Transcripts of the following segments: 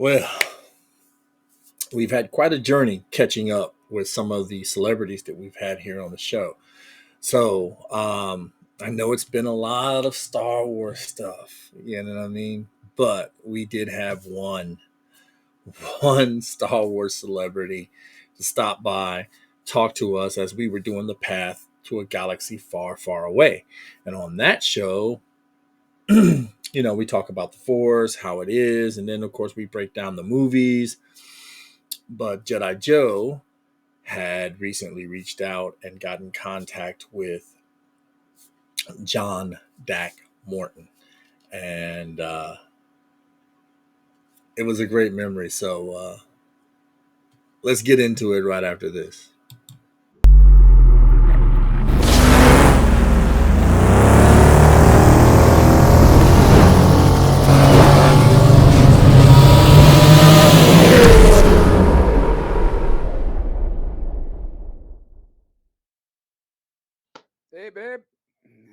Well, we've had quite a journey catching up with some of the celebrities that we've had here on the show. So I know it's been a lot of Star Wars stuff, you know what I mean? But we did have one Star Wars celebrity to stop by, talk to us as we were doing the path to a galaxy far, far away. And on that show, we talk about the Force, how it is, and then of course we break down the movies. But Jedi Joe had recently reached out and got in contact with John Dak Morton. And it was a great memory. So let's get into it right after this. Hey, babe.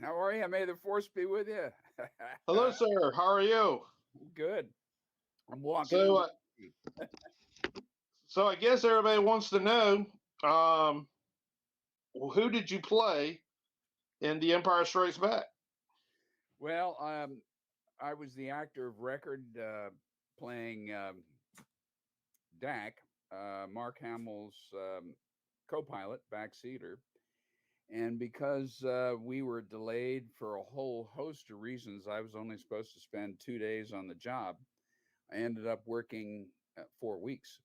How are you? May the force be with you. Hello, sir. How are you? Good. I'm walking So, in. uh, so I guess everybody wants to know, um, who did you play in The Empire Strikes Back? Well, I was the actor of record playing Dak, Mark Hamill's co-pilot, backseater. And because we were delayed for a whole host of reasons, I was only supposed to spend 2 days on the job. I ended up working 4 weeks.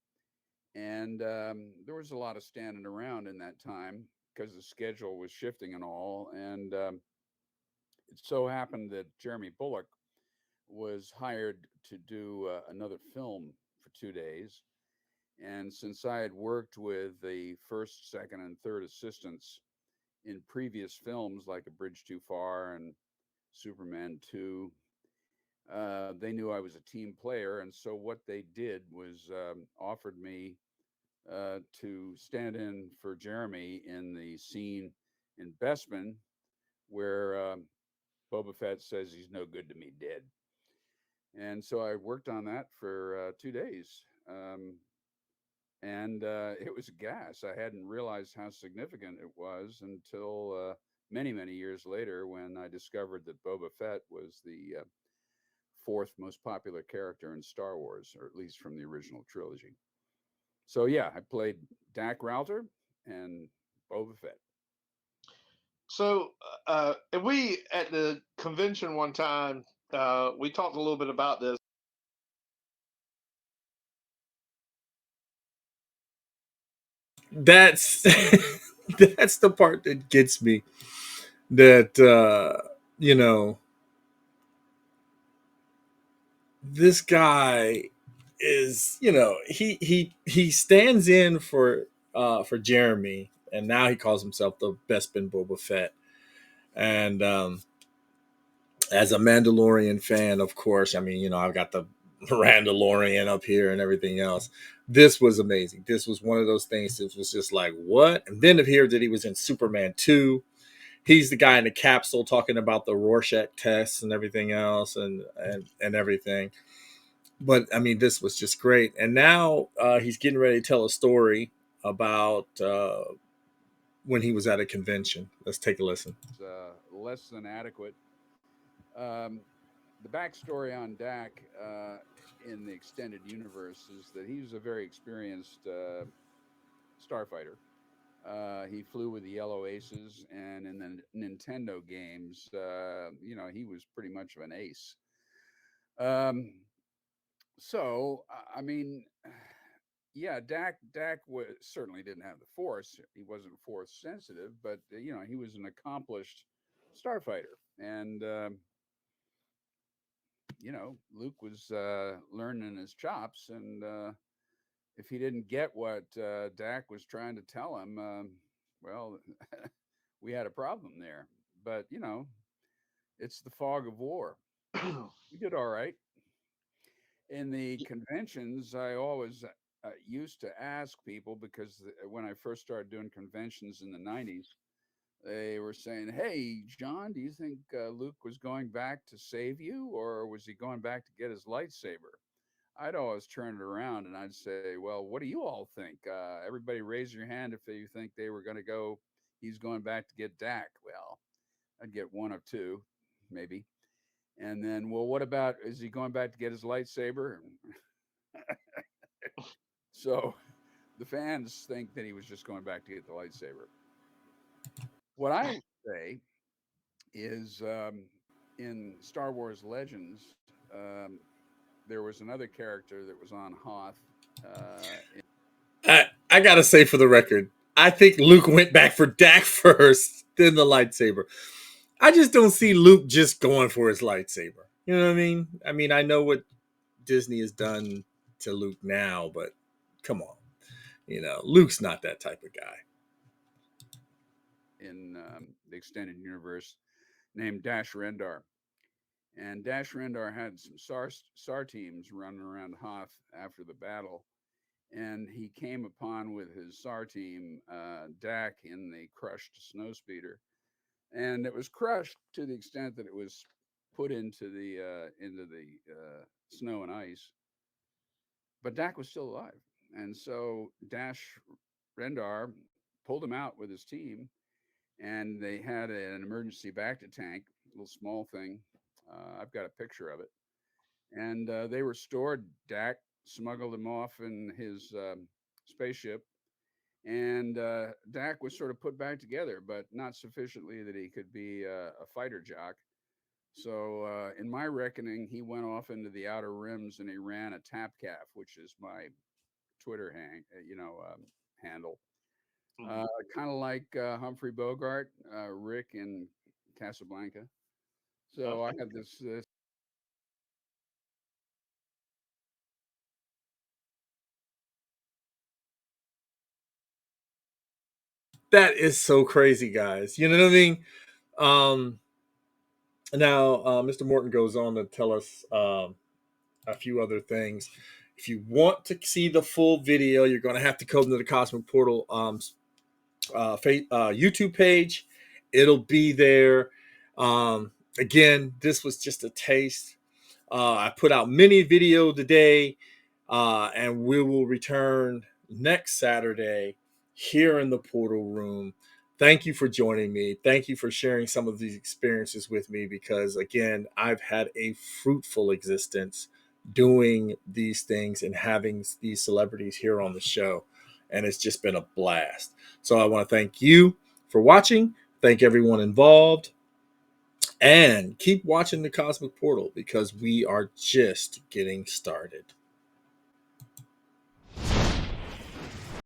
And there was a lot of standing around in that time because the schedule was shifting and all. And it so happened that Jeremy Bullock was hired to do another film for 2 days. And since I had worked with the first, second, and third assistants in previous films like A Bridge Too Far and Superman 2, they knew I was a team player. And so what they did was offered me to stand in for Jeremy in the scene in Bespin where Boba Fett says he's no good to me dead. And so I worked on that for 2 days. And it was gas. I hadn't realized how significant it was until many, many years later when I discovered that Boba Fett was the fourth most popular character in Star Wars, or at least from the original trilogy. So yeah, I played Dak Rowter and Boba Fett. And we at the convention one time, we talked a little bit about this. That's that's the part that gets me. That you know, this guy is, he stands in for Jeremy, and now he calls himself the Bespin Boba Fett. And as a Mandalorian fan, of course, I mean, I've got the Mandalorian up here and everything else. This was amazing. This was one of those things that was just like, what? And then to hear that he was in Superman 2. He's the guy in the capsule talking about the Rorschach tests and everything else, and everything. But I mean, this was just great. And now he's getting ready to tell a story about when he was at a convention. Let's take a listen. Less than adequate. Um, the backstory on Dak in the extended universe is that he was a very experienced starfighter. He flew with the Yellow Aces, and in the Nintendo games, he was pretty much of an ace. Um, I mean, yeah, Dak certainly didn't have the Force. He wasn't Force sensitive, but he was an accomplished starfighter, and Luke was learning his chops, and if he didn't get what Dak was trying to tell him, well, we had a problem there. But it's the fog of war. We did all right in the conventions. I always used to ask people because when I first started doing conventions in the '90s, they were saying, "Hey, John, do you think Luke was going back to save you, or was he going back to get his lightsaber?" I'd always turn it around and I'd say, "Well, what do you all think? Everybody raise your hand if you think they were going to go. He's going back to get Dak." Well, I'd get one of two, maybe. And then, well, what about, is he going back to get his lightsaber? So the fans think that he was just going back to get the lightsaber. What I would say is, in Star Wars Legends, there was another character that was on Hoth. I gotta say for the record, I think Luke went back for Dak first, then the lightsaber. I just don't see Luke just going for his lightsaber. You know what I mean? I mean, I know what Disney has done to Luke now, but come on. Luke's not that type of guy. In the extended universe, named Dash Rendar. And Dash Rendar had some SAR teams running around Hoth after the battle. And he came upon with his SAR team, Dak, in the crushed snowspeeder. And it was crushed to the extent that it was put into the snow and ice. But Dak was still alive. And so Dash Rendar pulled him out with his team, and they had an emergency Bacta tank, a little small thing. I've got a picture of it. And they restored Dak, smuggled him off in his spaceship, and Dak was sort of put back together, but not sufficiently that he could be a fighter jock. So, in my reckoning, he went off into the outer rims and he ran a tap calf, which is my Twitter handle. Mhm. Kind of like Humphrey Bogart, Rick in Casablanca. So I Okay. had this. That is so crazy, guys. You know what I mean? Um, Now, Mr. Morton goes on to tell us a few other things. If you want to see the full video, you're going to have to come to the Cosmic Portal YouTube page. It'll be there. Again, this was just a taste. I put out mini video today, and we will return next Saturday here in the portal room. Thank you for joining me. Thank you for sharing some of these experiences with me because, again, I've had a fruitful existence doing these things and having these celebrities here on the show. And it's just been a blast. So I want to thank you for watching. Thank everyone involved. And keep watching the Cosmic Portal because we are just getting started.